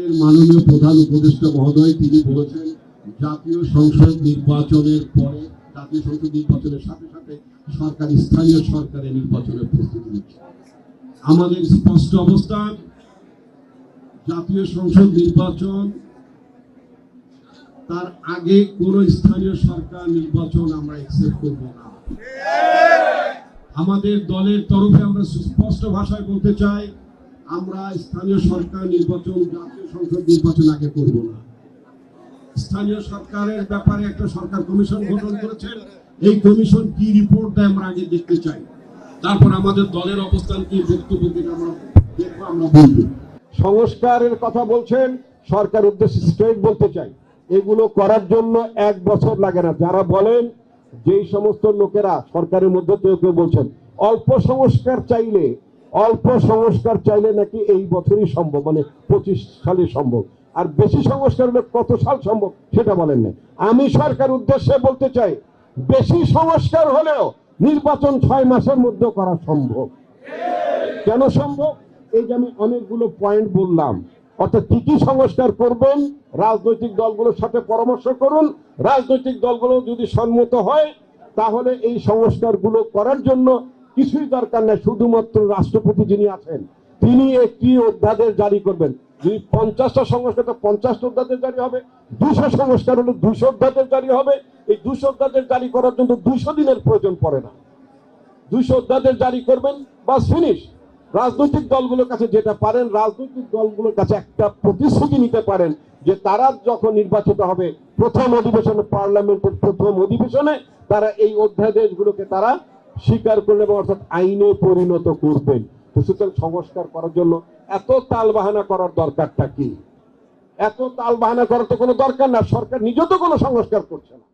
আমাদের মাননীয় প্রধান উপদেষ্টা মহোদয় তিনি বলেছেন জাতীয় সংসদ নির্বাচনের পরে জাতীয় সংসদ নির্বাচনের সাথে সাথে সরকার স্থানীয় সরকারের নির্বাচনের প্রস্তুতি নিচ্ছে। আমাদের স্পষ্ট অবস্থান, জাতীয় সংসদ নির্বাচন তার আগে কোন স্থানীয় সরকার নির্বাচন আমরা অ্যাকসেপ্ট করব না। আমাদের দলের তরফে আমরা সুস্পষ্ট ভাষায় বলতে চাই, আমরা স্থানীয় সরকার নির্বাচন জাতীয় সংসদ নির্বাচন আগে করব না। স্থানীয় সরকারের ব্যাপারে একটা সরকার কমিশন গঠন করেছেন, এই কমিশন কি রিপোর্ট দেয় আমরা আগে দেখতে চাই, তারপর আমাদের দলের অবস্থান কি বক্তব্য কি আমরা দেখবো, আমরা বলবো। সংস্কারের কথা বলছেন, সরকার উদ্দেশ্যে স্ট্রেট বলতে চাই, এগুলো করার জন্য 1 বছর লাগে না। যারা বলেন, যেই সমস্ত লোকেরা সরকারের মধ্যে কেউ কেউ বলছেন অল্প সংস্কার চাইলে নাকি এই বছরই সম্ভব, মানে 25 সালে সম্ভব, আর বেশি সংস্কার হলে কত সাল সম্ভব সেটা বলেন না। আমি সরকার উদ্দেশ্যে বলতে চাই, বেশি সংস্কার হলেও নির্বাচন 6 মাসের মধ্যে করা সম্ভব। কেন সম্ভব? এই যে আমি অনেকগুলো পয়েন্ট বললাম, অর্থাৎ কি কি সংস্কার করবেন, রাজনৈতিক দলগুলোর সাথে পরামর্শ করুন। রাজনৈতিক দলগুলো যদি সম্মত হয় তাহলে এই সংস্কারগুলো করার জন্য কিছুই দরকার নেই, শুধুমাত্র রাষ্ট্রপতি যিনি আছেন তিনি একটি অধ্যাদেশ জারি করবেন। যদি 50টা সংস্কার, 50টা অধ্যাদেশ জারি হবে, 200 সংস্কার হলে 200 অধ্যাদেশ জারি হবে। এই 200 অধ্যাদেশ জারি করার জন্য 200 দিনের প্রয়োজন পড়ে না। 200 অধ্যাদেশ জারি করবেন, বাস ফিনিশ। রাজনৈতিক দলগুলোর কাছে যেটা পারেন, রাজনৈতিক দলগুলোর কাছে একটা প্রতিশ্রুতি নিতে পারেন যে তারা যখন নির্বাচিত হবে প্রথম অধিবেশনে, পার্লামেন্টের প্রথম অধিবেশনে তারা এই অধ্যাদেশগুলোকে তারা স্বীকার করবেন এবং অর্থাৎ আইনে পরিণত করবেন। তো সুতরাং সংস্কার করার জন্য এত তালবাহানা করার দরকারটা কি? এত তালবাহানা করার তো কোনো দরকার না, সরকার নিজে তো কোনো সংস্কার করছে না।